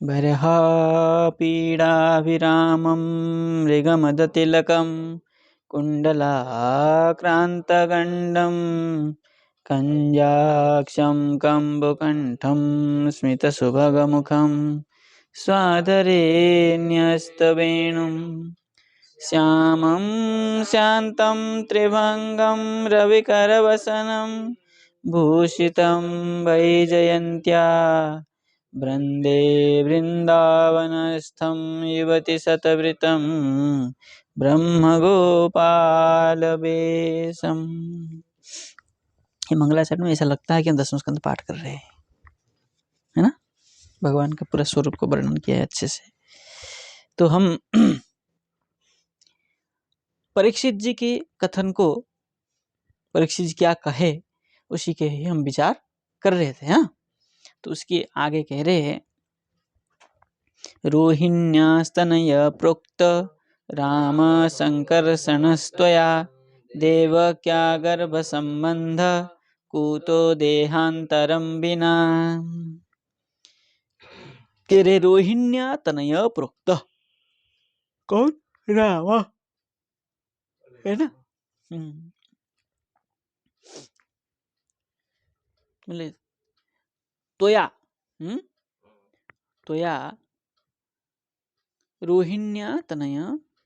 बर्हापीडाभिरामं मृगमदतिलकं कुण्डलाक्रान्तगण्डं कञ्जाक्षं कम्बुकण्ठं स्मितसुभगमुखं स्वाधरे न्यस्तवेणुं श्यामं शान्तं त्रिभङ्गं रविकरवसनं भूषितं वैजयन्त्या वृन्दे वृन्दावनस्थं युवति शतवृतं ब्रह्मगोपालवेशम्। ये मंगलाचरण में ऐसा लगता है कि हम दसवें स्कंद पाठ कर रहे हैं, है ना। भगवान का पूरा स्वरूप को वर्णन किया है अच्छे से। तो हम परीक्षित जी के कथन को, परीक्षित जी क्या कहे उसी के ही हम विचार कर रहे थे। हाँ, तो उसके आगे कह रहे हैं, रोहिण्यास्तनय प्रोक्त राम संकर्षणस्त्वया देवक्या गर्भसंबंध कुतो देहांतरं विना। तेरे रोहिण्या तनय प्रोक्त, कौन? राम, है ना। बोले तोया, तोया रोहिण्या तनय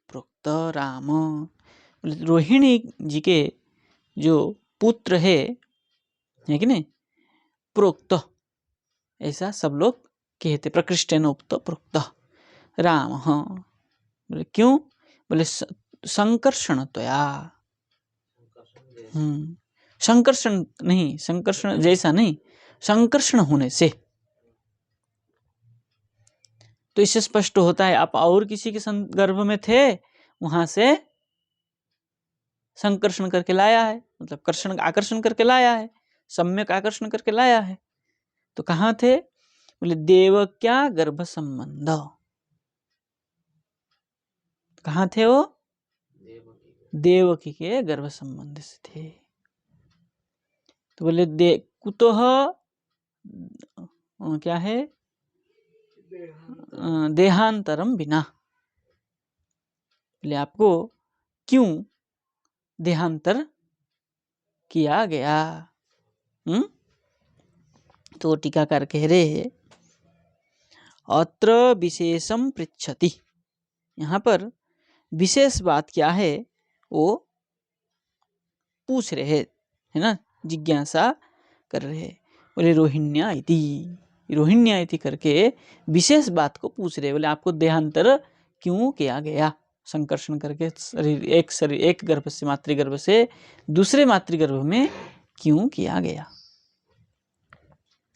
प्रोक्त राम। रोहिणी जी के जो पुत्र है कि नहीं, प्रोक्त, ऐसा सब लोग कहते, प्रकृष्टेन उक्त प्रोक्त राम। बोले क्यों? बोले संकर्षण त्वया, संकर्षण नहीं, संकर्षण जैसा नहीं, संकर्षण होने से। तो इससे स्पष्ट होता है आप और किसी के गर्भ में थे, वहां से संकर्षण करके लाया है, मतलब कर्षण, आकर्षण करके लाया है, सम्यक आकर्षण करके लाया है। तो कहाँ थे? बोले देवक्या गर्भ संबंध। कहाँ थे वो? देवकी के गर्भ संबंध से थे। तो बोले कुतः, क्या है? देहांतरम बिना। बोले आपको क्यों देहांतर किया गया? तो टीकाकार कह रहे हैं, अत्र विशेषम पृच्छति। यहाँ पर विशेष बात क्या है वो पूछ रहे, है ना, जिज्ञासा कर रहे। बोले रोहिण्या इति, रोहिण्या इति करके विशेष बात को पूछ रहे। बोले आपको देहांतर क्यों किया गया? संकर्षण करके शरीर एक गर्भ से, मातृगर्भ से दूसरे मातृगर्भ में क्यों किया गया?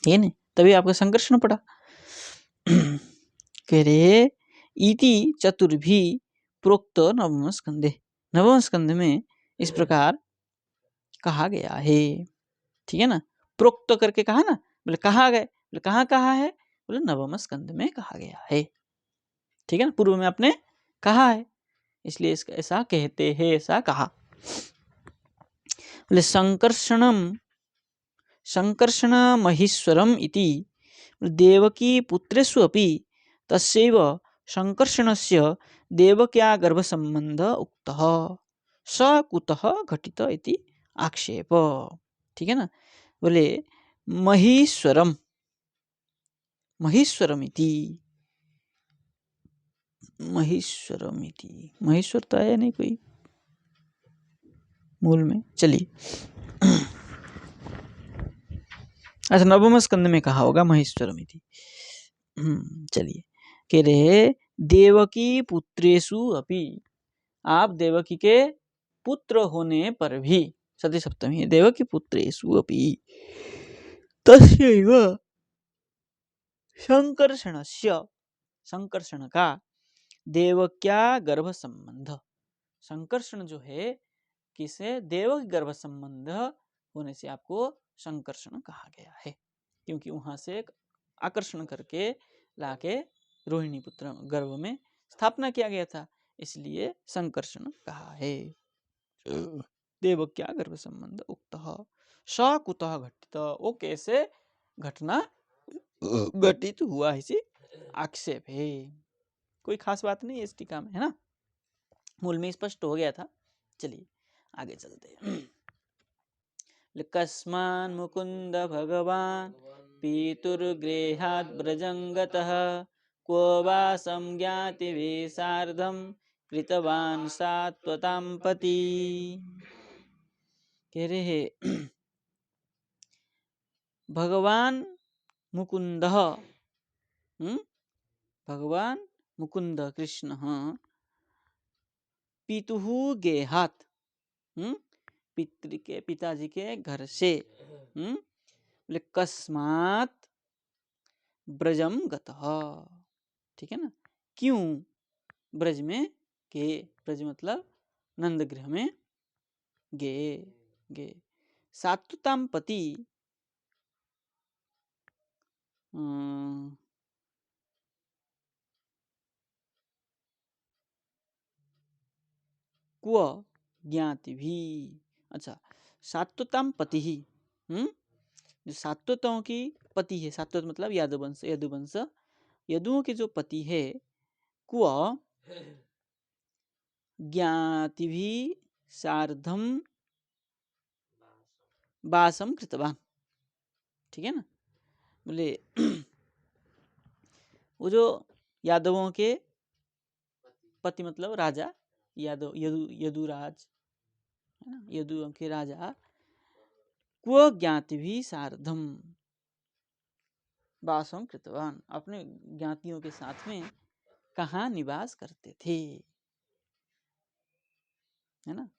ये नहीं, तभी आपका संकर्षण पड़ा। कह रहे इति चतुर्भी प्रोक्त नवम स्कंदे, नवम स्कंद में इस प्रकार कहा गया है। ठीक है ना, प्रोक्त करके कहा ना, बोले कहा गए, बोले कहाँ कहा है? बोले नवम स्कंद में कहा गया है। ठीक है ना, पूर्व में आपने कहा है, इसलिए इसका ऐसा कहते हैं, ऐसा कहा। बोले संकर्षणम, संकर्षण महेश्वरम इति देवकी पुत्रेषु अपि तस्यैव संकर्षणस्य देवक्या गर्भ संबंध उक्तः स कुतः घटित इति आक्षेप। ठीक है ना। बोले महेश्वरम, महेश्वरम इति, महेश्वरम इति, महेश्वर तो आया नहीं कोई मूल में। चलिए, अच्छा नवम स्कंद में कहा होगा महेश्वरम इति। चलिए, कह रहे देवकी पुत्रेषु अपि, आप देवकी के पुत्र होने पर भी, सती सप्तमी, देवकी पुत्रेषु अपि तस्यैव संकर्षणस्य, संकर्षण का देवक्या गर्भ संबंध, संकर्षण जो है किसे? देवक गर्भ संबंध होने से आपको संकर्षण कहा गया है, क्योंकि वहां से आकर्षण करके लाके रोहिणी पुत्र गर्भ में स्थापना किया गया था, इसलिए संकर्षण कहा है। देवक्या गर्भ संबंध उक्तः स कुतः घटित, वो कैसे घटना घटित हुआ, इसे आक्षेप है, कोई खास बात नहीं इस टीका में, है ना, मूल में स्पष्ट हो गया था। चलिए आगे चलते हैं। कस्मान् मुकुंद भगवान पितुर्गृहात् ब्रजंगतः क्व वा संज्ञातिभिः सार्धं कृतवान् सात्वतां पति। कह रहे भगवान मुकुंद, भगवान मुकुंद कृष्ण पितुः गेहात्, पिताजी के घर से, बोले कस्मात् ब्रजम गतः, ठीक है ना, क्यों ब्रज में गए, ब्रज मतलब नंद गृह में गए। सात्वतां पति, क्व ज्ञाति भी, अच्छा सात्वतां पति ही, जो सात्वतों की पति है, सात्वत मतलब यदुवंश, यदुवंश यदुओं के जो पति है, क्व ज्ञाति भी सार्धम वासम कृतवान, ठीक है ना, बोले वो जो यादवों के पति मतलब राजा, यादव यदुराज है ना, यदुओं के राजा क्व ज्ञाति भी सार्धम वासम कृतवान, अपने ज्ञातियों के साथ में कहाँ निवास करते थे, है ना।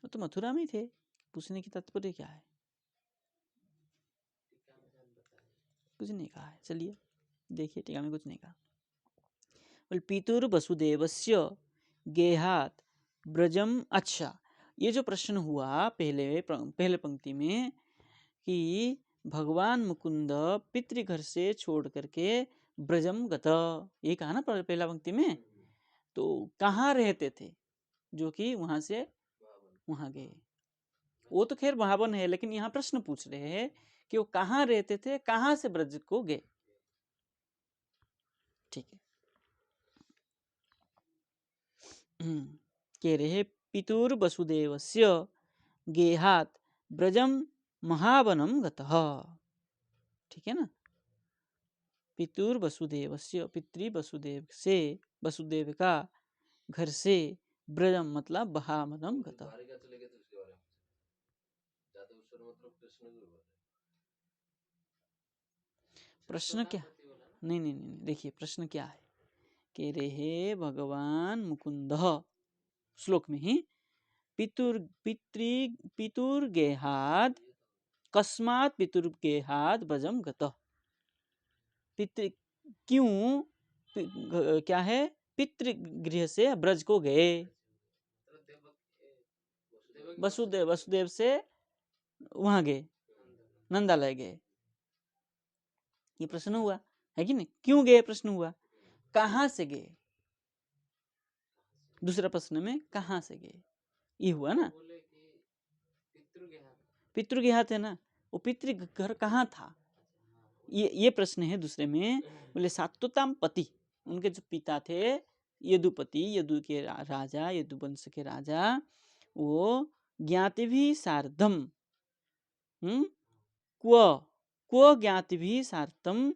वो तो मथुरा में थे, पूछने की तात्पर्य क्या है, कुछ नहीं कहा है, चलिए देखिए टीका में कुछ नहीं कहा। पितुर वसुदेवस्य गेहात ब्रजम, अच्छा ये जो प्रश्न हुआ पहले पंक्ति में कि भगवान मुकुंद पितृघर से छोड़ करके ब्रजम गत, ये कहा ना पहला पंक्ति में, तो कहाँ रहते थे, जो कि वहां से वहां गए, वो तो खैर महावन है, लेकिन यहाँ प्रश्न पूछ रहे हैं कि वो कहाँ रहते थे, कहाँ से ब्रज को गए, ठीक है। कह रहे पितुर वसुदेवस्य गेहात ब्रजम महावनम गतः, ठीक है ना, पितुर वसुदेवस्य पितृ वसुदेव से, वसुदेव का घर से, ब्रजम मतलब महावनम गतः। प्रश्न क्या, नहीं, देखिए प्रश्न क्या है, कह रहे भगवान मुकुंद, श्लोक में ही पितुर्गेहाद, कस्मात् पितुर्गेहाद ब्रजम गतः, पितृ क्यों क्या है, पितृगृह से ब्रज को गए, वसुदेव से वहां गए, नंदालय गए, ये प्रश्न हुआ है कि नहीं, क्यों गए प्रश्न हुआ, कहां से गए, दूसरा प्रश्न में कहां से गए, ये हुआ ना, पितृगृहात है ना, वो पितृघर कहाँ था, ये प्रश्न है दूसरे में। बोले सात्वताम पति, उनके जो पिता थे यदुपति, यदु के राजा, यदुवंश के राजा, वो ज्ञाति भी सार्धम, क्व ज्ञाति भी सार्धम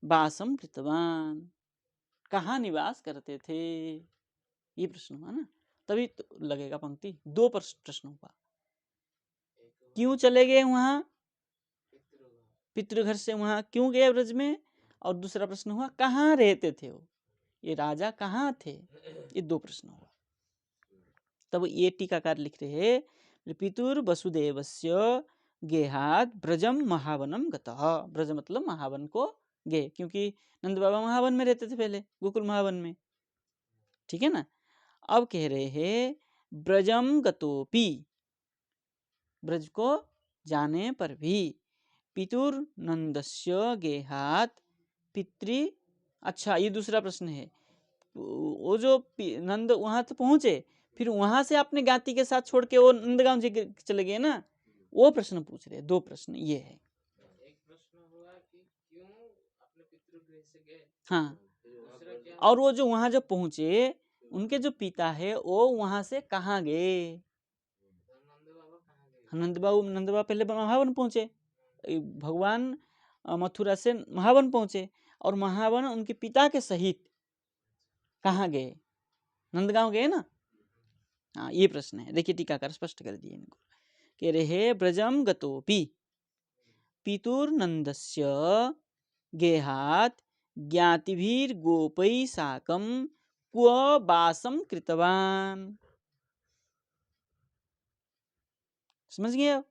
वासम कृतवान, कहाँ निवास करते थे, ये प्रश्न हुआ ना, तभी तो लगेगा पंक्ति, दो प्रश्न हुआ, क्यों चले गए वहां, पितृघर से वहां क्यों गए ब्रज में, और दूसरा प्रश्न हुआ कहाँ रहते थे वो, ये राजा कहाँ थे, ये दो प्रश्न हुआ। तब ये टीकाकार लिख रहे हैं पितुर वसुदेवस्य गेहात ब्रजम महावनम गतः, ब्रज मतलब महावन को गए, क्योंकि नंद बाबा महावन में रहते थे पहले, गोकुल महावन में, ठीक है ना। अब कह रहे हैं ब्रजम गतोपि, ब्रज को जाने पर भी, पितुर नंदस्य गेहात पितृ, अच्छा ये दूसरा प्रश्न है, वो जो नंद वहां तो पहुंचे, फिर वहां से अपने ज्ञाति के साथ छोड़ के वो नंदगांव जी चले गए ना, वो प्रश्न पूछ रहे, दो प्रश्न ये है। एक प्रश्न हुआ कि क्यों अपने पितृगृह से गए, हाँ, दूसरा क्या और वो जो वहां जब पहुंचे उनके जो पिता है वो वहां से कहाँ गए? नंद बाबा कहाँ गए? नंद बाबा पहले महावन पहुंचे, भगवान मथुरा से महावन पहुंचे, और महावन उनके पिता के सहित कहाँ गए? नंदगांव गए ना। हाँ, ये प्रश्न है। देखिए टीकाकार स्पष्ट कर दिए इनको। कह रहे ब्रजम गतोपि पितुर्नंदस्य गेहात् ज्ञातिभिर्गोपै साकं क्व वासं कृतवान। समझ गए आप?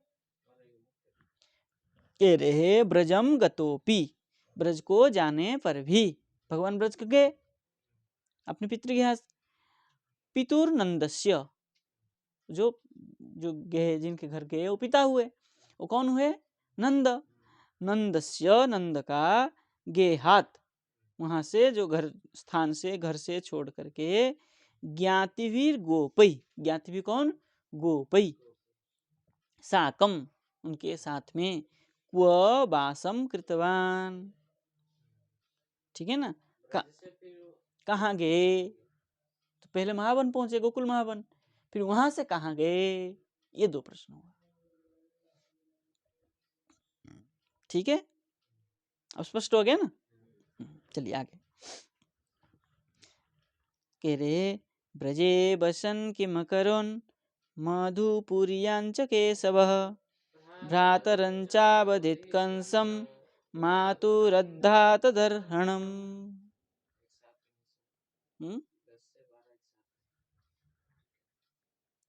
कह रहे ब्रजम गतोपि, ब्रज को जाने पर भी, भगवान ब्रज को गए अपने पितृगृह। पितुर्नंदस्य, जो जो गए, जिनके घर गए वो पिता हुए, वो कौन हुए? नंद। नंदस्य, नंद का, गेहात, वहां से जो घर स्थान से, घर से छोड़ करके, ज्ञातिवीर गोपई, ज्ञातिवीर कौन? गोपई, साकम, उनके साथ में, क्व वासम कृतवान, ठीक है ना। कहाँ गए? तो पहले महावन पहुंचे, गोकुल महावन, फिर वहां से कहाँ गए? ये दो प्रश्न हुआ। ठीक है, अब स्पष्ट हो गया ना। चलिए आगे। कह रहे ब्रजे बसन किम करोन् मधुपुर्यांच केशवः भ्रातरञ्चावधित कंसं मातुरद्धा तदर्हणम्।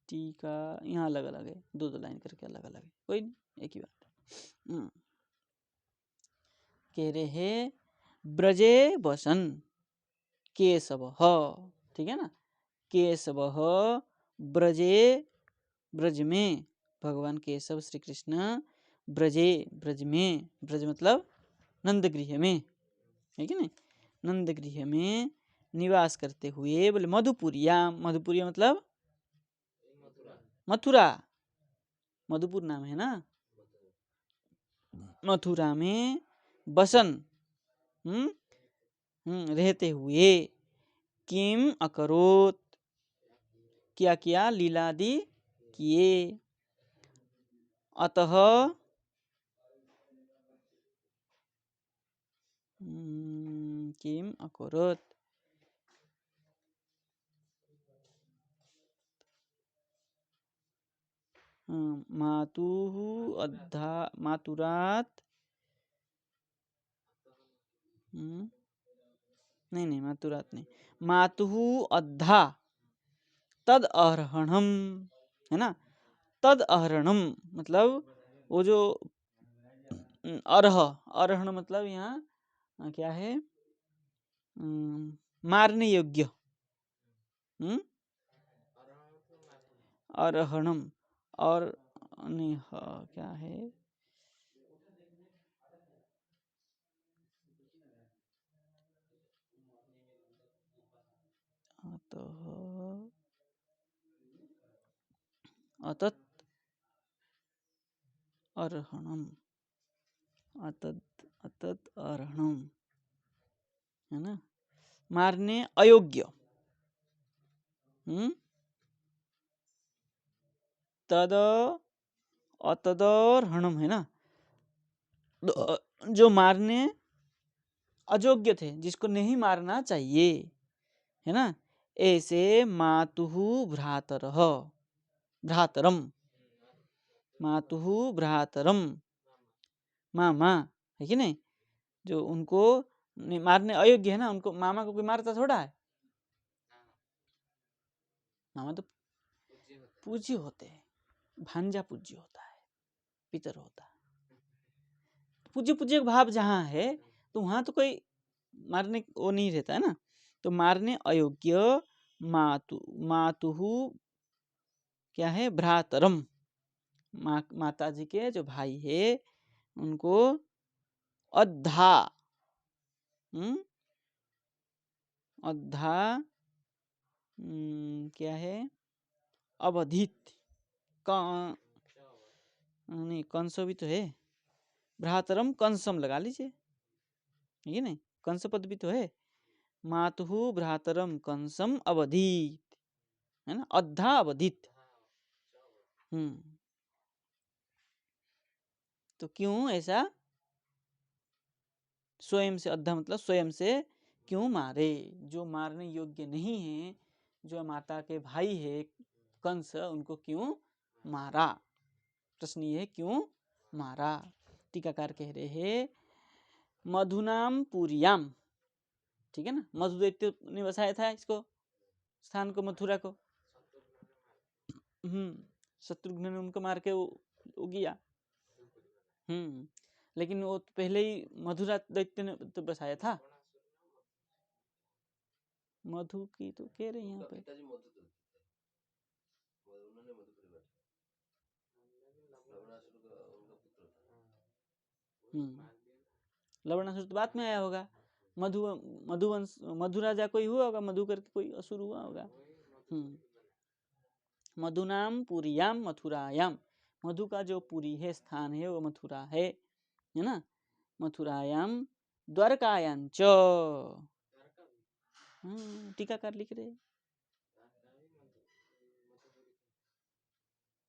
टीका यहाँ अलग अलग है, दो दो लाइन करके अलग अलग है, कोई नहीं, एक ही बात। कह रहे ब्रजे बसन केशवः, ठीक है ना, केशवः ब्रजे, ब्रज में, भगवान केशव श्री कृष्ण ब्रजे, ब्रज में, ब्रज मतलब नंदगृह में, है कि नहीं, नंदगृह में निवास करते हुए, बोले मधुपुरिया, मधुपुरिया मतलब मथुरा, मधुपुर नाम है ना, मथुरा में बसन, रहते हुए, किम अकरोत, क्या किया? लीलादि किए, अतः किम अकरोत, मातुः अद्धा, मातुरात, नहीं मातुरात नहीं, मातुः अद्धा तद अहरणम, है ना, तद अहरणम मतलब वो जो अरह, अरहण मतलब यहाँ क्या है? मारने योग्य, अरहणम, और नहीं क्या है? अतत अरहणम, अतत अतत अरहणम, है ना, मारने अयोग्य, तद अतदर्हणम, है ना, जो मारने अयोग्य थे, जिसको नहीं मारना चाहिए, है ना, ऐसे मातुः भ्रातरः, भ्रातरम, मातुः भ्रातरम, मामा, है कि नहीं, जो उनको मारने अयोग्य है ना, उनको मामा को कोई मारता थोड़ा है। मामा तो पूज्य होते हैं, भांजा पूज्य होता है, पितर होता है, पूज्य पूज्य भाव जहाँ है तो वहां तो कोई मारने वो नहीं रहता है ना। तो मारने अयोग्य मातुः क्या है? भ्रातरम, माता जी के जो भाई है उनको अद्धा, अद्धा क्या है? अवधित, नहीं, कंस भी तो है, भ्रातरम कंसम लगा लीजिए, ये नहीं, कंस पद भी तो है। मातुहु भ्रातरम कंसम अवधीत, है ना, अद्धा अवधित। तो क्यों ऐसा, स्वयं से, अद्धा मतलब स्वयं से क्यों मारे, जो मारने योग्य नहीं है, जो माता के भाई है कंस, उनको क्यों मारा। प्रश्न ये है क्यों मारा। टीकाकार कह रहे हैं मधुनाम पुरियाम, ठीक है ना, मधु दैत्य ने बसाया था इसको, स्थान को, मथुरा को। शत्रुघ्न ने उनको मार के वो गया। लेकिन वो तो पहले ही मधुरा दैत्य ने तो बसाया था। मधु की तो कह रहे हैं यहाँ पे, लवणासुर तो बाद में आया होगा। मधुवंश, मधु राजा कोई हुआ होगा, मधु करके कोई असुर हुआ होगा। मधुनाम पुरियाम मथुरायाम, मधु का जो पुरी है, स्थान है, वो मथुरा है ना। मथुरायाम द्वारकायां च, टीकाकार लिख रहे।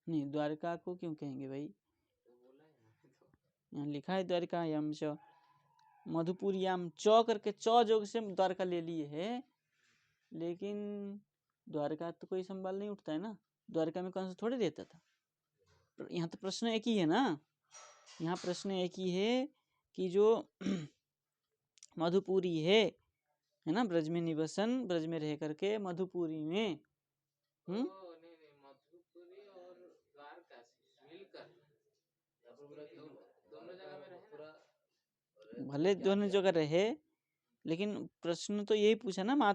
नहीं, द्वारका को क्यों कहेंगे भाई, यहाँ लिखा है द्वारकायाम च, मधुपुरियाम च करके च जोग से द्वारका ले लिए है, लेकिन द्वारका तो कोई संभाल नहीं उठता है ना, द्वारका में कौन सा थोड़े रहता था। यहाँ तो प्रश्न एक ही है ना, यहाँ प्रश्न एक ही है कि जो मधुपुरी है ना, ब्रज में निवसन, ब्रज में रह करके मधुपुरी में भले दोनों जगह रहे, लेकिन प्रश्न तो यही पूछा ना, माँ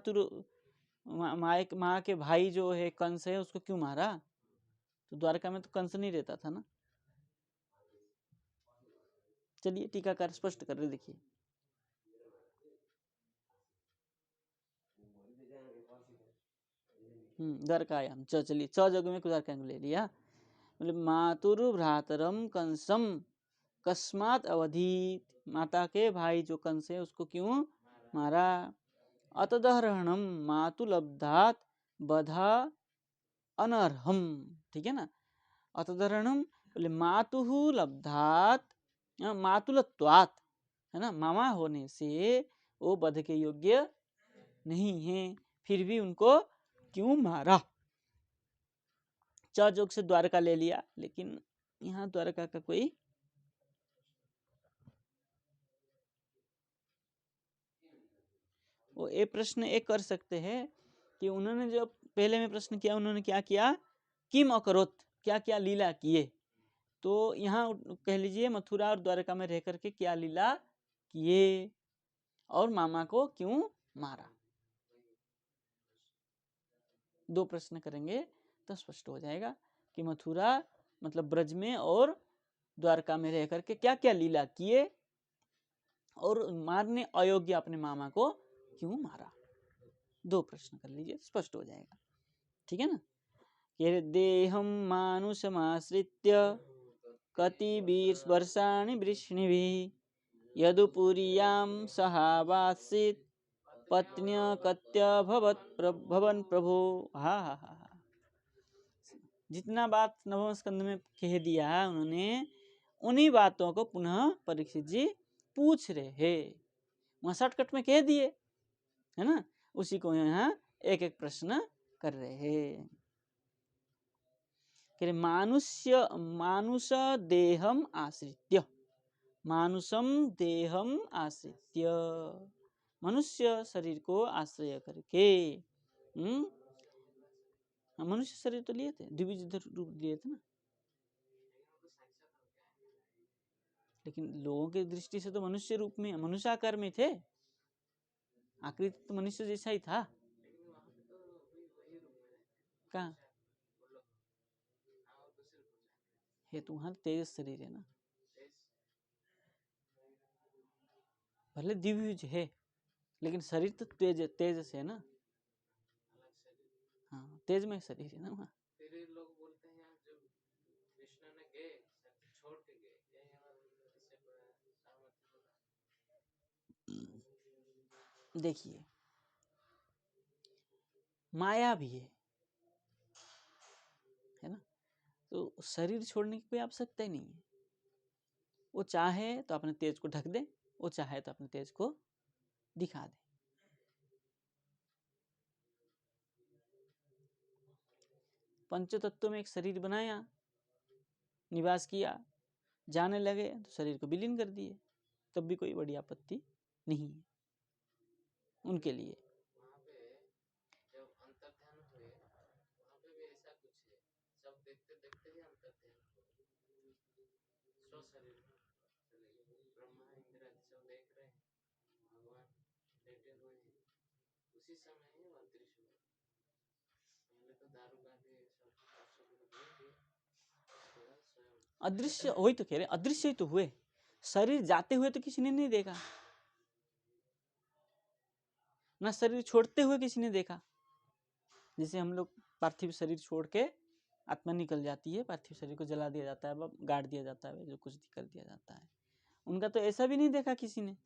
के भाई जो है कंस है, उसको क्यों मारा। तो द्वारका में तो कंस नहीं रहता था ना। चलिए टीकाकार स्पष्ट कर रहे, देखिए द्वारकायाम च, चलिए च जगह में द्वारका ले लिया। मतलब मातुरु भ्रातरम कंसम कस्मात अवधि, माता के भाई जो कंस है उसको क्यों मारा। अतदहरणम मातुलब्धात बधा अनर्हम, ठीक है ना। अतदहरणम बोले मातुहु लब्धात, मातुलत्वात, है ना, मामा होने से वो बध के योग्य नहीं है, फिर भी उनको क्यों मारा। च जोग से द्वारका ले लिया, लेकिन यहाँ द्वारका का कोई वो ये प्रश्न एक कर सकते हैं कि उन्होंने जो पहले में प्रश्न किया, उन्होंने क्या किया, किम अकरोत, क्या क्या लीला किए। तो यहाँ कह लीजिए मथुरा और द्वारका में रह करके क्या लीला किए और मामा को क्यों मारा। दो प्रश्न करेंगे तो स्पष्ट हो जाएगा कि मथुरा मतलब ब्रज में और द्वारका में रह करके क्या क्या लीला किए और मारने अयोग्य अपने मामा को क्यों मारा। दो प्रश्न कर लीजिए, स्पष्ट हो जाएगा, ठीक है ना। देहम मानुषमाश्रित्य कतिभिः वर्षाणि वृष्णिभिः यदुपुरीयां सहावासीत् पत्न्यकत्य भवन प्रभो। हा हा हा, जितना बात नवम स्कंद में कह दिया उन्होंने, उन्हीं बातों को पुनः परीक्षित जी पूछ रहे हैं। वहां शॉर्टकट में कह दिए है ना, उसी को यहाँ एक एक प्रश्न कर रहे हैं। मानुष देहम आश्रित्य, मानुषम देहम आश्रित्य, मनुष्य शरीर को आश्रय करके। मनुष्य शरीर तो लिए थे, द्विविध रूप लिए थे ना, लेकिन लोगों की दृष्टि से तो मनुष्य रूप में, मनुष्याकार में थे, आकृति तो मनुष्य जैसा ही था। कहाँ है, तो वहां तेज शरीर है ना, भले दिव्य है लेकिन शरीर तो तेज तेज से है ना। हाँ, तेज में शरीर है ना वहाँ। देखिए माया भी है ना, तो शरीर छोड़ने की कोई आवश्यकता ही नहीं है। वो चाहे तो अपने तेज को ढक दे, वो चाहे तो अपने तेज को दिखा दे। पंचतत्व में एक शरीर बनाया, निवास किया, जाने लगे तो शरीर को विलीन कर दिए, तब भी कोई बड़ी आपत्ति नहीं है उनके लिए। वहाँ पे जब अंतर्ध्यान हुए, वहाँ पे भी ऐसा कुछ है, सब देखते देखते ही अंतर्ध्यान स्व शरीर में चले गए। ब्रह्मा इंद्र आदि सब देख रहे हैं, भगवान लेटे हुए हैं, उसी समय ही वो अदृश्य हुए। पहले तो दारू गांजे सब अदृश्य वही तो कह रहे, अदृश्य ही तो हुए। शरीर जाते हुए तो किसी ने नहीं देखा, ना शरीर छोड़ते हुए किसी ने देखा। जैसे हम लोग पार्थिव शरीर छोड़ के आत्मा निकल जाती है, पार्थिव शरीर को जला दिया जाता है, गाड़ दिया जाता है, जो कुछ कर दिया जाता है, उनका तो ऐसा भी नहीं देखा किसी ने।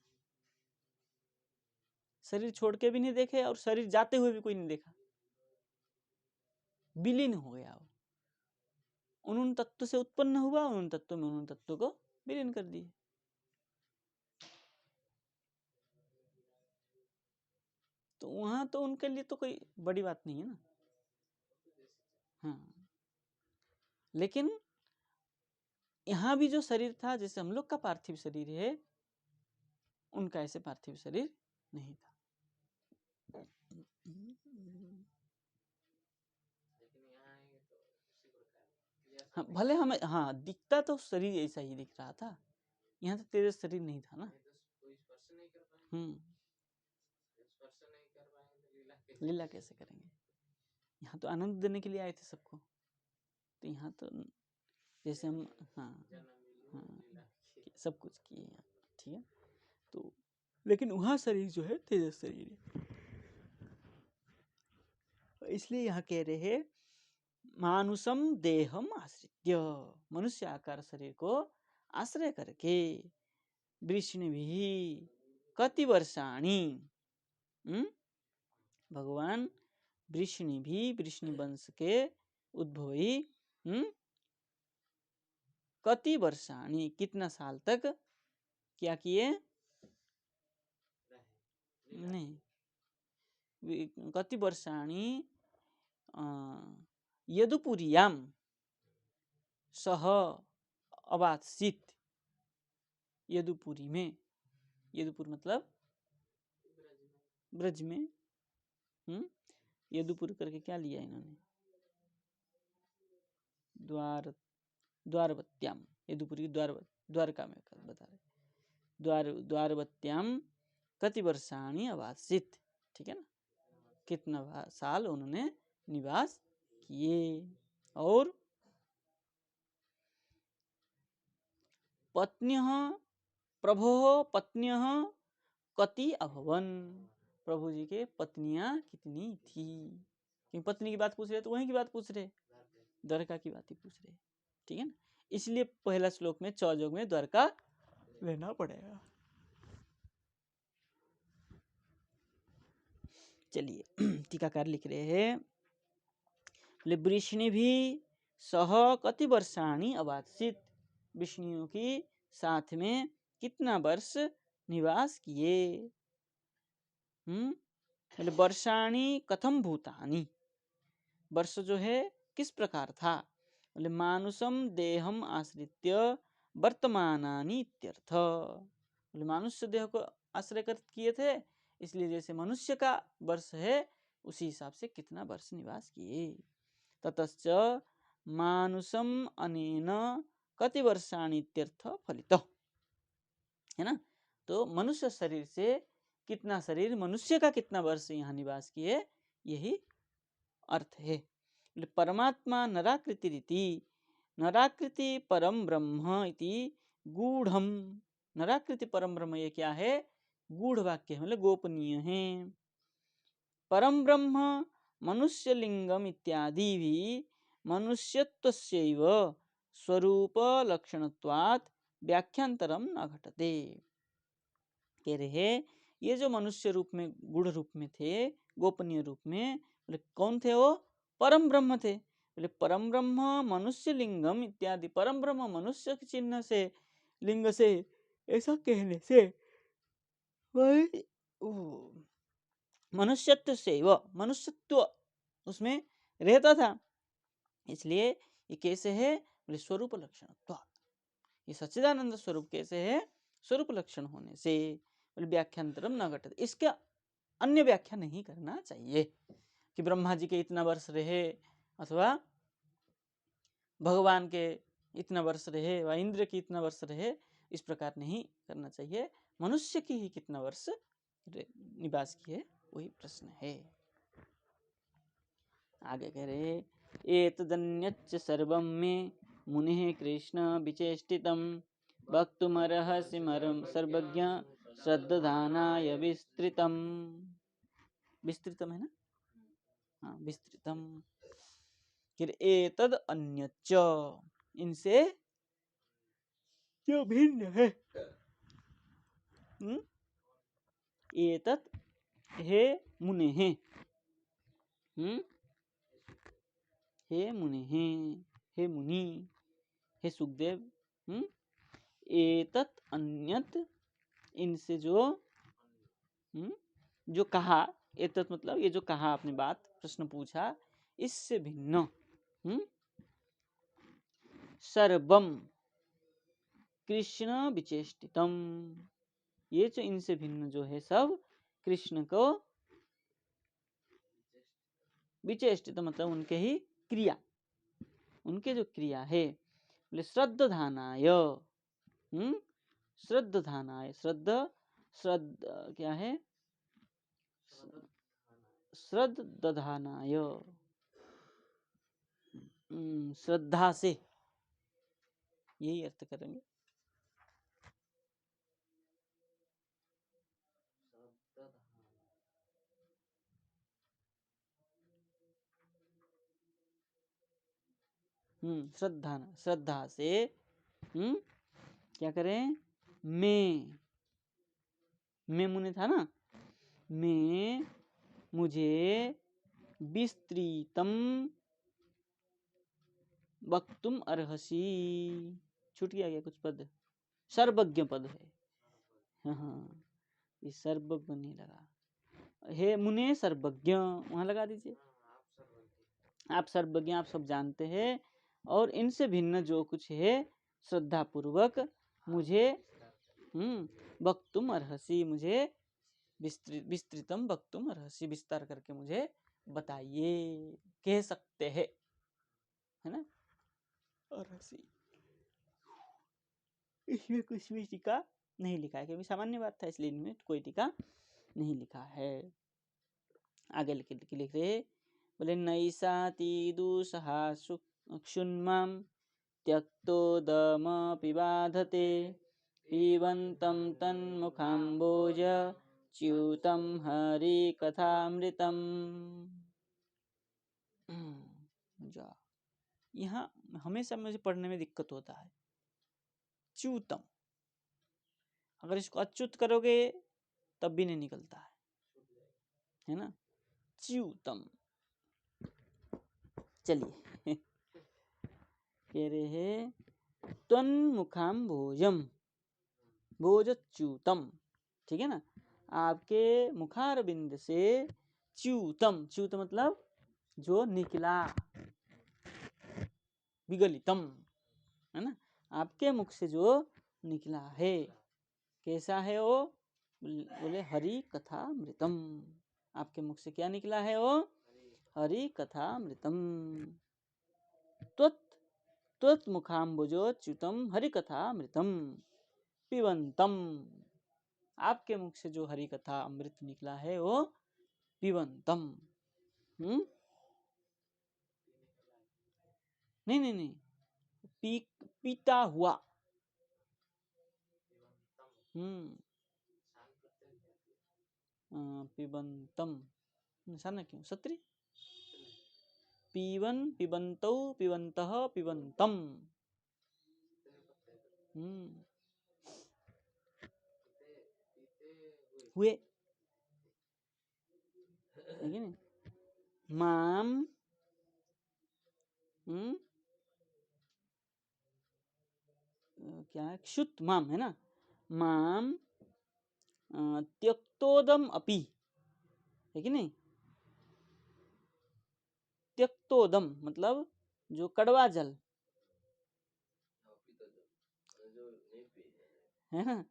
शरीर छोड़ के भी नहीं देखे और शरीर जाते हुए भी कोई नहीं देखा, विलीन हो गया वो। उन तत्व से उत्पन्न हुआ, उन तत्व में उन तत्व को विलीन कर दिए। तो वहां तो उनके लिए तो कोई बड़ी बात नहीं है ना। हाँ, लेकिन यहाँ भी जो शरीर था, जैसे हम लोग का पार्थिव शरीर है, उनका ऐसे पार्थिव शरीर नहीं था। हाँ, भले हमें हाँ दिखता तो शरीर ऐसा ही दिख रहा था, यहाँ तो तेज शरीर नहीं था ना। लीला कैसे करेंगे? यहाँ तो आनंद देने के लिए आए थे सबको, तो यहाँ तो जैसे हम हाँ हाँ सब कुछ किए यहाँ, ठीक है। तो लेकिन वहाँ शरीर जो है तेजस शरीर है, इसलिए यहाँ कह रहे हैं मानुषम देहम आश्रित्य, मनुष्य आकार शरीर को आश्रय करके वृष्णि भी कति वर्षाणी, भगवान वृष्णि भी, वृष्णि वंश के उद्भवी कति वर्षाणी, कितना साल तक क्या किए? नहीं, कति वर्षाणी यदुपुरियाम सह अवासित, यदुपुरी में, यदुपुर मतलब ब्रज में, यदुपुर करके क्या लिया इन्होंने? द्वारवत्याम, यदुपुरी द्वारका में बता रहे, द्वारवत्याम कति वर्षाणी अवासित, ठीक है ना, कितना साल उन्होंने निवास किए। और पत्न्यः प्रभो पत्न्यः कति अभवन, प्रभु जी के पत्नियां कितनी थी? क्योंकि पत्नी की बात पूछ रहे तो वहीं की बात पूछ रहे, द्वारका की बात ही पूछ रहे, ठीक है ना। इसलिए पहला श्लोक में चौजोग में द्वारका लेना पड़ेगा। चलिए टीकाकार लिख रहे हैं, वृष्णि भी सह कति वर्षाणी अवासित, विष्णुओं की साथ में कितना वर्ष निवास किए? वर्षाणी कथम भूतानी, वर्ष जो है किस प्रकार था? बोले मानुषम देहम आश्रित्य वर्तमानानि इत्यर्थ, बोले मनुष्य देह को आश्रय कर किए थे, इसलिए जैसे मनुष्य का वर्ष है उसी हिसाब से कितना वर्ष निवास किए। ततश्च मानुषम अनेन कति वर्षाणि इत्यर्थ फलित, है ना। तो मनुष्य शरीर से कितना शरीर, मनुष्य का कितना वर्ष यहाँ निवास किए, यही अर्थ है। परमात्मा नराकृति रीति, नराकृति परम ब्रह्म इति गूढ़म, नराकृति परम ब्रह्म ये क्या है? गूढ़ वाक्य है, मतलब गोपनीय है। परम ब्रह्म मनुष्य लिंगम इत्यादि भी मनुष्यत्वस्यैव स्वरूप लक्षणत्वात् व्याख्यांतरम न घटते। कह रहे ये जो मनुष्य रूप में, गुढ़ रूप में थे, गोपनीय रूप में, बोले कौन थे वो? परम ब्रह्म थे। बोले परम ब्रह्म मनुष्य लिंगम इत्यादि, परम ब्रह्म मनुष्य के चिन्ह से, लिंग से, ऐसा कहने से मनुष्यत्व से, वह मनुष्यत्व उसमें रहता था, इसलिए ये कैसे है? बोले स्वरूप लक्षण, ये सच्चिदानंद स्वरूप कैसे है? स्वरूप लक्षण होने से। बोले व्याख्यांतरम न घटत, इसका अन्य व्याख्या नहीं करना चाहिए कि ब्रह्मा जी के इतना वर्ष रहे, अथवा भगवान के इतना वर्ष रहे, व इंद्र की इतना वर्ष रहे, इस प्रकार नहीं करना चाहिए। मनुष्य की ही कितना वर्ष निवास किए, वही प्रश्न है। आगे कह रहे एतदन्यच्च सर्वं मे मुनिः कृष्ण विचेष्टितं वक्तुमर्हसिमरं सर्वज्ञ श्रद्धानाय विस्तृतम। विस्तृतम है ना? हाँ, विस्तृतम। फिर एतद अन्यच्च, इनसे जो भिन्न है। एतत् हे मुने हैं, हे मुने हैं, हे मुनि, हे सुखदेव। एतत् अन्यत, इनसे जो जो कहा, एतत् मतलब ये जो कहा आपने बात, प्रश्न पूछा, इससे भिन्न सर्वम कृष्ण विचेष्टितम, ये जो इनसे भिन्न जो है सब कृष्ण को विचेष्टित मतलब उनके ही क्रिया, उनके जो क्रिया है, बोले श्रद्धानाय, श्रद्धानाय, श्रद्ध क्या है? श्रद्धानाय, श्रद्धा से, यही अर्थ करेंगे। श्रद्धा, श्रद्धा से क्या करें? मैं मुने था ना, मैं मुझे विस्तृतम वक्तुम अर्हसि, छूट गया कुछ पद, सर्वज्ञ पद है। हाँ, ये सर्वज्ञ नहीं लगा, हे मुने सर्वज्ञ वहां लगा दीजिए। आप सर्वज्ञ, आप सब जानते हैं, और इनसे भिन्न जो कुछ है श्रद्धा पूर्वक मुझे वक्तुम अर्हसि, मुझे विस्तृतम वक्तुम अर्हसि, विस्तार करके मुझे बताइए, कह सकते हैं, है ना? अर्हसि, इसमें कुछ भी टीका नहीं लिखा है, क्योंकि सामान्य बात था, इसलिए इनमें कोई टीका नहीं लिखा है। आगे लिख रहे, बोले नैषातीदुषहा क्षुन्मां त्यक्तोदमपि बाधते पिबन्तं तन्मुखाम्बोज च्युतं हरिकथामृतम्। यहाँ हमेशा मुझे पढ़ने में दिक्कत होता है, च्युतम, अगर इसको अच्युत करोगे तब भी नहीं निकलता है ना? च्युतम, चलिए कह रहे हैं त्वन्मुखाम भोजम, भोजच्युतम, ठीक है ना? आपके मुखारबिंद से च्युतम, च्युत मतलब जो निकला, विगलितम, है ना? आपके मुख से जो निकला है, कैसा है वो? बोले हरि कथामृतम, आपके मुख से क्या निकला है वो? हरि कथामृतम। त्वत् मुखाम्बुजोच्युतम हरि कथामृतम पिबंतम, आपके मुख से जो हरि कथा अमृत निकला है वो पिबंतम। नहीं, पीता हुआ। पिबंतम निशाना क्यों? सत्री, पीवन पिबंतौ पिबंतः पिबंतम। हुए, है कि नहीं? माम क्या है, क्षुत माम है ना, माम त्यक्तोदम अपि, है कि नहीं? त्यक्तोदम मतलब जो कड़वा जल है ना,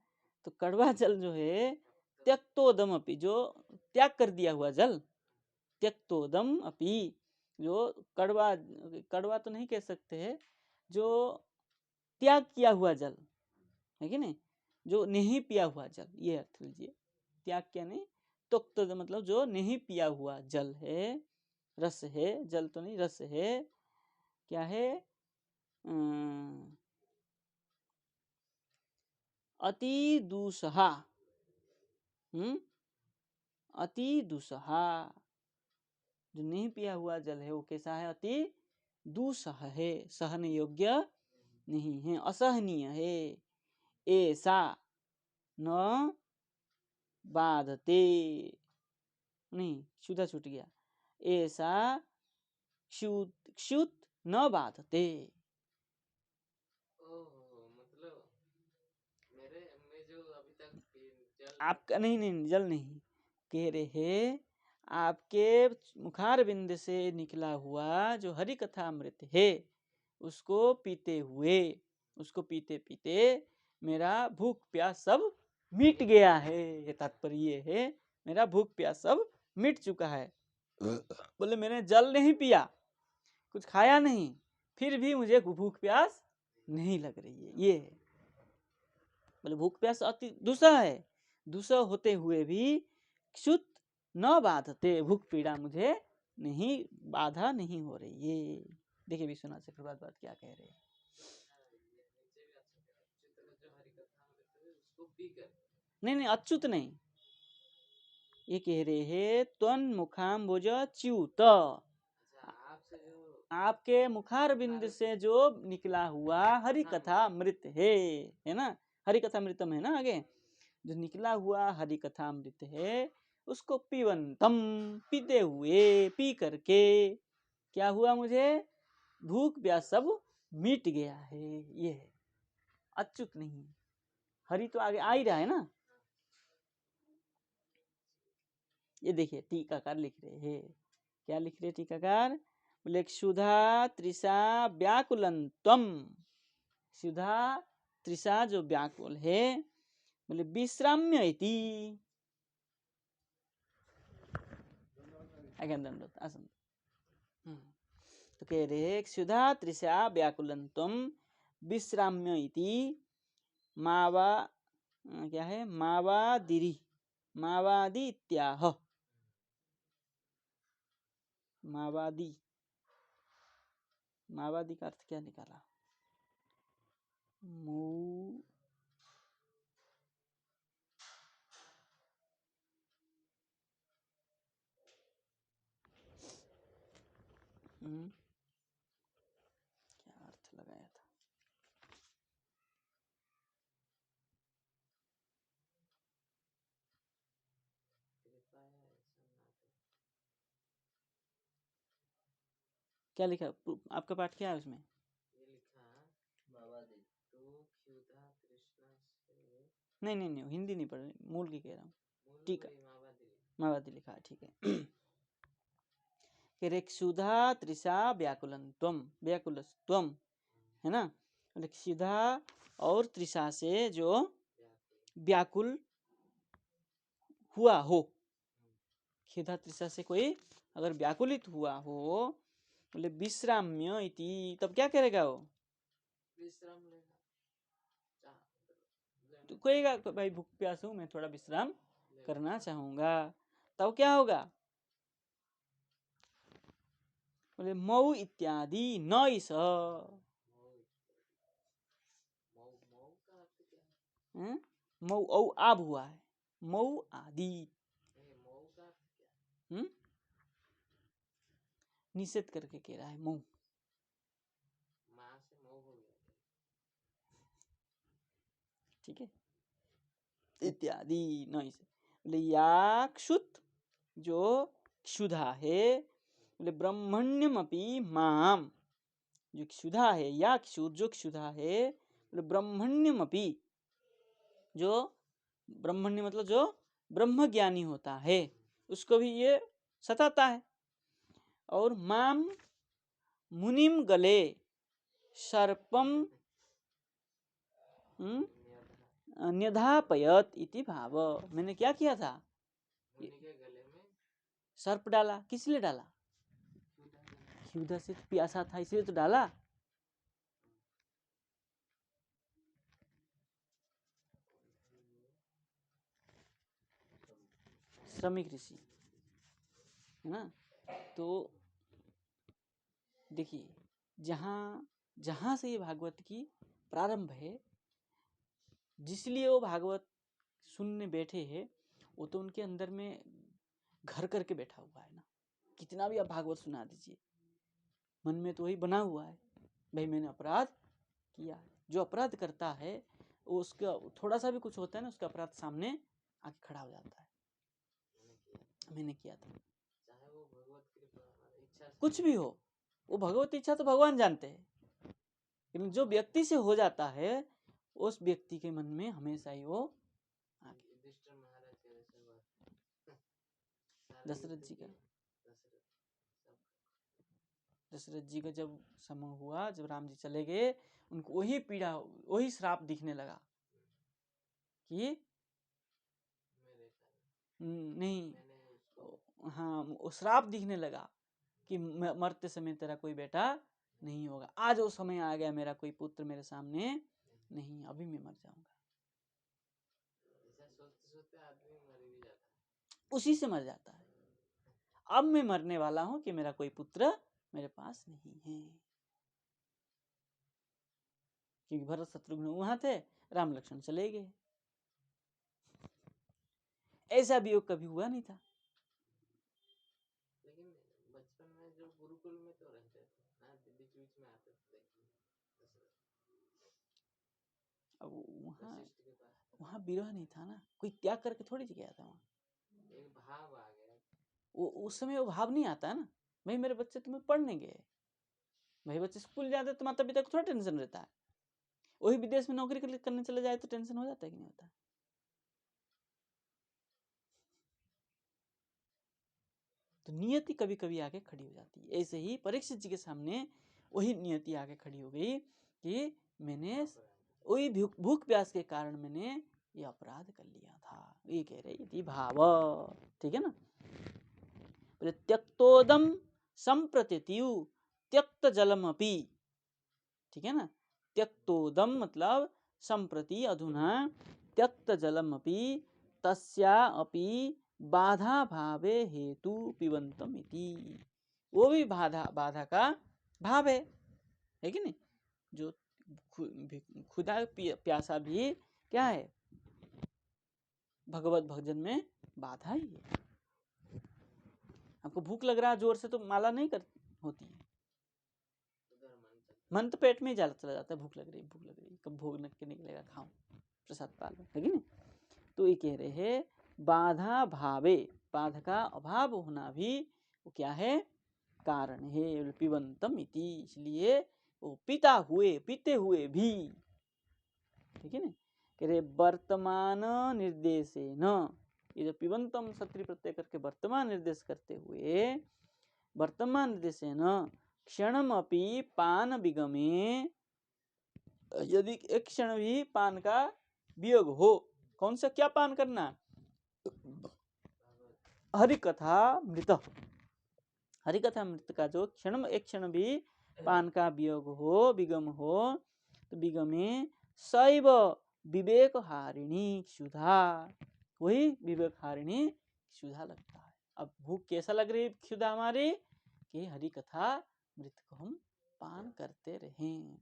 तो कड़वा जल जो है त्यक्तोदम अपि, जो त्याग कर दिया हुआ जल, त्यक्तोदम अपि जो कड़वा, कड़वा तो नहीं कह सकते हैं, जो त्याग किया हुआ जल, है कि नहीं, जो नहीं पिया हुआ जल, ये अर्थ लीजिए। त्याग क्या नहीं, तुक्त मतलब जो नहीं पिया हुआ जल है, रस है, जल तो नहीं रस है, क्या है, अति दूसहा, अति दूसहा, जो नहीं पिया हुआ जल है वो कैसा है, अति दूसह है, सहन योग्य नहीं है, असहनीय है, ऐसा न बाधते, नहीं क्षुधा छूट गया, ऐसा क्षुत क्षुत न बाधते। मतलब मेरे में जो अभी तक जल आपका नहीं नहीं जल नहीं कह रहे, आपके मुखार बिंद से निकला हुआ जो हरि कथा अमृत है उसको पीते हुए, उसको पीते पीते मेरा भूख प्यास सब मिट गया है, ये तात्पर्य है, मेरा भूख प्यास सब मिट चुका है। बोले मैंने जल नहीं पिया, कुछ खाया नहीं, फिर भी मुझे भूख प्यास नहीं लग रही है, ये है। बोले भूख प्यास अति दुसह है, दुसह होते हुए भी क्षुत न बाधते, भूख पीड़ा मुझे नहीं, बाधा नहीं हो रही है। देखिए विश्वनाथ चक्रवर्ती बात क्या कह रहे हैं, नहीं नहीं अच्युत नहीं, ये कह रहे हैं त्वन मुखाम्बुज च्युत, आपके मुखार बिंद से जो निकला हुआ हरि कथा अमृत है ना, हरि कथा अमृतम है ना, आगे जो निकला हुआ हरि कथा अमृत है उसको पीवंतम, पीते हुए, पी करके क्या हुआ, मुझे भूख प्यास सब मिट गया है, ये है, अच्युत नहीं। हरि तो आगे आ ही रहा है ना, ये देखिए टीकाकार लिख रहे हैं, क्या लिख रहे टीकाकार, बोले क्षुधा तृषा व्याकुलंतम, क्षुधा तृषा जो व्याकुल है, बोले विश्राम्य इति, आसन, तो कह रहे क्षुधा तृषा व्याकुलंतम विश्राम्य इति, मावा क्या है, मावादिरी, मावादी इत्याह, मावादी, मावादी का अर्थ क्या निकाला, मऊ, क्या अर्थ लगाया था, क्या लिखा आपका पाठ क्या है उसमें, ये लिखा मावादी तो क्षुधा तृष्णा से, नहीं नहीं नहीं हिंदी नहीं पढ़ रही, मूल की कह रहा हूँ, ठीक है मावादी मावादी लिखा है, ठीक है। कह रहे क्षुधा तृषा व्याकुलन त्वम, व्याकुलस त्वम, है ना, क्षुधा और तृषा से जो व्याकुल हुआ हो, क्षुधा तृषा से कोई अगर व्याकुलित हुआ हो, बोले विश्राम्य इति, तब क्या करेगा वो, विश्राम लेना, तो कहेगा भाई भूख प्यास हूं, मैं थोड़ा विश्राम करना चाहूंगा, तब क्या होगा, बोले मऊ इत्यादि न इस, मऊ औ आब हुआ है, मऊ आदि, निषेध करके कह रहा है मऊ, ठीक है, इत्यादि न इस, बोले याक्षुत जो क्षुधा है, बोले ब्रह्मण्यमपि माम जो क्षुधा है, याक्षुत जो क्षुधा है, बोले ब्रह्मण्यमपि जो ब्रह्मण्य मतलब जो ब्रह्म ज्ञानी होता है उसको भी ये सताता है। और माम मुनिम गले सर्पम न्यधापयत इति भाव। मैंने क्या किया था? मुनि के गले में सर्प डाला। किस लिए डाला? क्षुधा से प्यासा था इसलिए तो डाला। श्रमिक ऋषि है ना। तो देखिए जहां से ये भागवत की प्रारंभ है, जिसलिए वो भागवत सुनने बैठे हैं, वो तो उनके अंदर में घर करके बैठा हुआ है ना। कितना भी आप भागवत सुना दीजिए, मन में तो वही बना हुआ है, भाई मैंने अपराध किया। जो अपराध करता है वो उसका थोड़ा सा भी कुछ होता है ना, उसका अपराध सामने आके खड़ा हो जाता है, मैंने किया था। चाहे वो भगवत कृपा इच्छा कुछ भी हो, वो भगवत इच्छा तो भगवान जानते हैं, लेकिन जो व्यक्ति से हो जाता है उस व्यक्ति के मन में हमेशा ही वो महाराज के जैसे बात दशरथ जी का दशरथ जी का जब समय हुआ, जब राम जी चले गए, उनको वही पीड़ा वही श्राप दिखने लगा कि नहीं, हाँ वो श्राप दिखने लगा कि मरते समय तेरा कोई बेटा नहीं होगा। आज वो समय आ गया, मेरा कोई पुत्र मेरे सामने नहीं, अभी मैं मर जाऊंगा। सोचते सोचते आदमी मर भी जाता है, उसी से मर जाता है। अब मैं मरने वाला हूं कि मेरा कोई पुत्र मेरे पास नहीं है, क्योंकि भरत शत्रुघ्न वहां थे, राम लक्ष्मण चले गए। ऐसा वियोग कभी हुआ नहीं था। लेकिन बचपन में जो गुरुकुल में तो रहते थे, बीच बीच में आते थे। अब वहाँ विरह नहीं था ना, कोई त्याग करके थोड़ी गया था वहाँ। एक भाव आ गया। वो उस समय वो भाव नहीं आता है ना, भाई मेरे बच्चे तुम्हें पढ़ने गए, भाई बच्चे स्कूल जाते तो माता पिता को थोड़ा टेंशन रहता है। वही विदेश में नौकरी करने चले जाए तो टेंशन हो जाता है कि नहीं होता। तो नियति कभी कभी आके खड़ी हो जाती है। ऐसे ही परीक्षित जी के सामने वही नियति आके खड़ी हो गई कि मैंने वही भूख प्यास के कारण मैंने ये अपराध कर लिया था, ये कह रहे थी भाव। ठीक है ना। त्यक्तोदम संप्रतित्यु त्यक्त जलमपि, ठीक है ना। त्यक्तोदम मतलब संप्रति अधुना त्यक्त जलमपि तस्या अपि बाधा भावे हेतु पिबंतम इति। वो भी बाधा का भाव है कि नहीं। जो खुदा प्यासा भी क्या है, भगवत भजन में बाधा ही है। आपको भूख लग रहा है जोर से तो माला नहीं कर होती है, मन तो पेट में ही चला जाता है, भूख लग रही कब भोग के निकलेगा, खाओ प्रसाद पाल, है कि नहीं। तो ये कह रहे हैं बाधा भावे, बाधा का अभाव होना भी वो क्या है, कारण है। पिबंतम इति, इसलिए वो पीते हुए भी, ठीक है ना। कह रहे वर्तमान निर्देशेन, ये जो पिबंतम सत्री प्रत्यय करके वर्तमान निर्देश करते हुए, वर्तमान निर्देशेन क्षणम अपि पान विगमे, यदि एक क्षण भी पान का वियोग हो, कौन सा क्या पान करना, हरि कथा मृत, हरि कथा मृत का जो क्षण एक क्षण भी पान का वियोग हो, विगम हो, तो विगमे शैव विवेक हारिणी क्षुधा, वही विवेक हारिणी क्षुधा लगता है। अब भूख कैसा लग रही क्षुधा हमारी, कि हरि कथा मृत को हम पान करते रहें।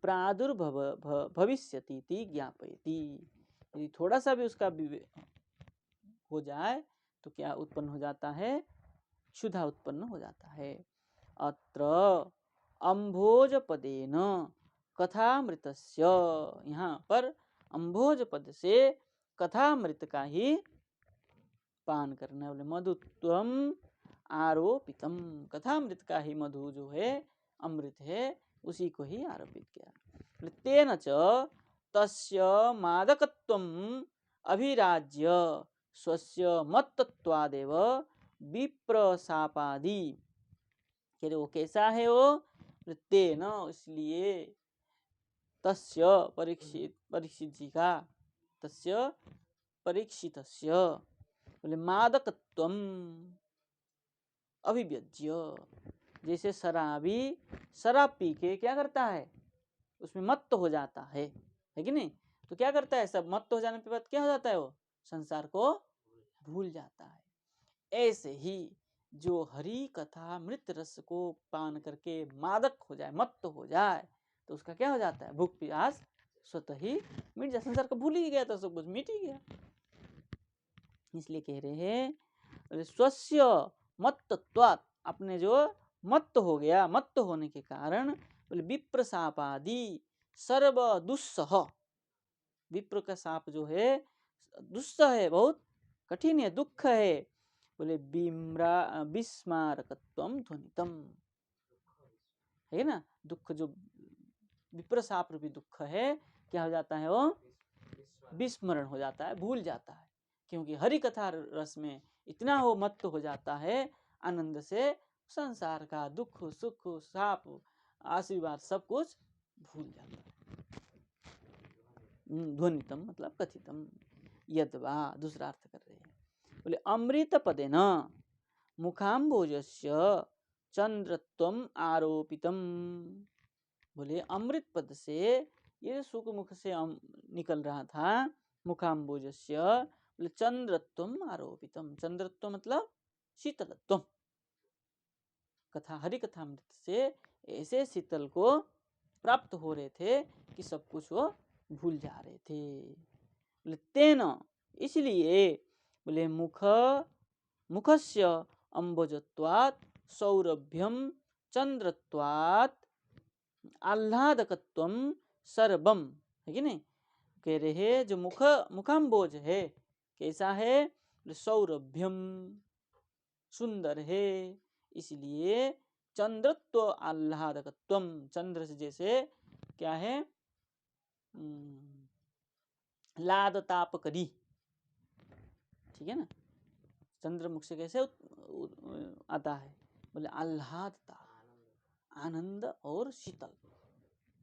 प्रादुर्भव भविष्यति ज्ञापयति, यदि थोड़ा सा भी उसका हो जाए तो क्या उत्पन्न हो जाता है, क्षुधा उत्पन्न हो जाता है। अत्र अम्भोज पदेन कथामृतस्य, यहाँ पर अम्भोज पद से कथामृत का ही पान करना है। बोले मधुत्वम आरोपितम, कथामृत का ही मधु जो है अमृत है उसी को ही आरोपित किया। तेन च तस्य मादकत्वम अभिराज्य स्वस्य मत्तत्वादेव विप्रशापादि। वो कैसा है वो? तेन इसलिए, तस्य परीक्षित जी का, तस्य परीक्षितस्य बोले मादकत्वम अभिव्यज्य, जैसे शराबी शराब पी के क्या करता है, उसमें मत्त हो जाता है कि नहीं? तो क्या करता है, सब मत्त हो जाने के बाद क्या हो जाता है, वो संसार को भूल जाता है। ऐसे ही जो हरि कथा मृत रस को पान करके मादक हो जाए, मत्त हो जाए, तो उसका क्या हो जाता है, भूख प्यास स्वतः ही मिट जाए, संसार को भूल ही गया था, सब कुछ मिट ही गया। इसलिए कह रहे हैं स्वस्य मत्तत्वात्, अपने जो मत्त हो गया, मत्त होने के कारण बोले विप्रशापादि सर्व दुस्सह, विप्र का शाप जो है दुस्सह है, बहुत कठिन है, दुख है। बोले विस्मारकत्वम ध्वनितम, है ना, दुख जो विप्र शाप रूपी दुख है, क्या हो जाता है, वो विस्मरण हो जाता है, भूल जाता है, क्योंकि हरि कथा रस में इतना वो मत्त हो जाता है आनंद से, संसार का दुख सुख शाप आशीर्वाद सब कुछ भूल जाता है। ध्वनितम मतलब कथितम, यद्वा दूसरा अर्थ कर रहे हैं। बोले अमृत पदेन मुखाम्बोजस्य चंद्रत्वम आरोपितम। बोले अमृत पद से, ये सुख मुख से निकल रहा था, मुखाम्बोजस्य बोले चंद्रत्वम आरोपितम, चंद्रत्व मतलब शीतलत्व, कथा हरि कथा अमृत से ऐसे शीतल को प्राप्त हो रहे थे कि सब कुछ वो भूल जा रहे थे। बोले तेन इसलिए, बोले मुखस्य अम्बोजत्वात् सौरभ्यम चंद्रत्वात् आह्लादकत्वम सर्वम, है कि नहीं? कह रहे जो मुखाम्बोज है कैसा है, सौरभ्यम सुंदर है, इसलिए चंद्रत्व आह्लादकत्वम, चंद्र से जैसे क्या है, लाद ताप करी, ठीक है ना, चंद्रमुख से कैसे आता है, बोले आह्लादता, आनंद और शीतल,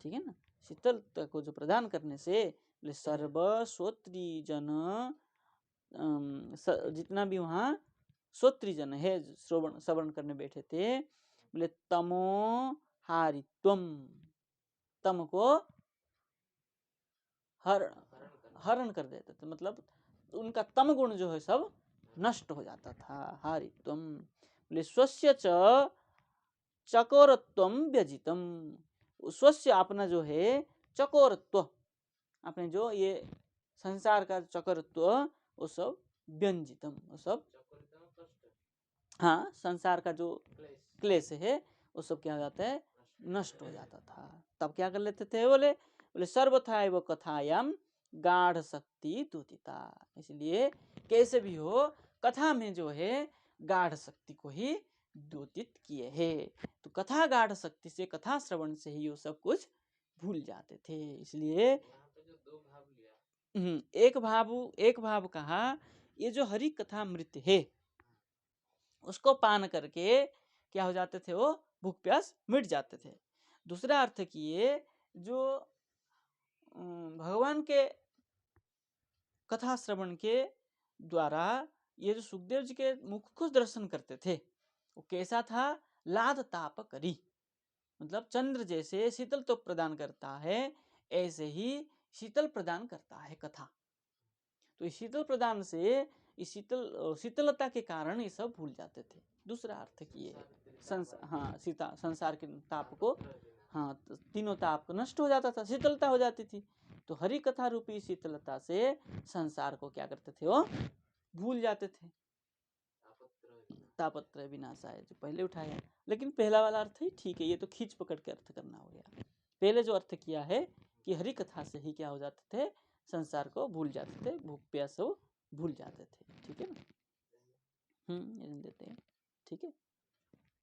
ठीक है ना, शीतल को जो प्रदान करने से बोले सर्व श्रोत्री जन, जितना भी वहाँ श्रोत्री जन है, श्रवण करने बैठे थे, बोले तमो हारित्वम, तम को हरण कर देते थे, मतलब उनका तम गुण जो है सब नष्ट हो जाता था। हारित्वम बोले स्वस्य च चकोरत्वम व्यजितम, स्वस्य अपना जो है चकोरत्व, अपने जो ये संसार का चकोरत्व वो सब व्यंजितम, वो सब, हाँ, संसार का जो क्लेश है वो सब क्या हो जाता है, नष्ट हो जाता था। तब क्या कर लेते थे, बोले सर्वथा एवं कथायाम गाढ़ शक्ति दूतिता, इसलिए कैसे भी हो कथा में जो है गाढ़ शक्ति को ही द्योतित किए है। तो कथा गाढ़ शक्ति से, कथा श्रवण से ही वो सब कुछ भूल जाते थे। इसलिए एक भाव कहा, ये जो हरि कथा मृत है उसको पान करके क्या हो जाते थे, वो भूख प्यास मिट जाते थे। दूसरा अर्थ किए, जो भगवान के कथा श्रवण के द्वारा ये जो सुखदेव जी के मुख को दर्शन करते थे, वो कैसा था, लाद ताप करी, मतलब चंद्र जैसे शीतल तो प्रदान करता है, ऐसे ही शीतल प्रदान करता है कथा। तो इस शीतल प्रदान से, इस शीतलता के कारण ये सब भूल जाते थे। दूसरा अर्थ किए संसार के ताप को, हाँ, तो तीनों ताप को नष्ट हो जाता था, शीतलता हो जाती थी। तो हरि कथा रूपी शीतलता से संसार को क्या करते थे, वो भूल जाते थे। तापत्रय विनाशाय जो पहले उठाया, लेकिन पहला वाला अर्थ ही ठीक है, ये तो खींच पकड़ के अर्थ करना हो गया। पहले जो अर्थ किया है कि हरि कथा से ही क्या हो जाते थे, संसार को भूल जाते थे, भूख प्यास को भूल जाते थे। ठीक है ना? देते हैं। ठीक है,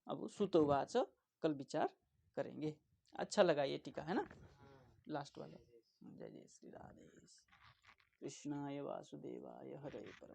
अब सुतोवाच कल विचार करेंगे। अच्छा लगा ये टीका, है ना, लास्ट वाला। जय जय श्री राधे। कृष्णाय वासुदेवाय हरे परम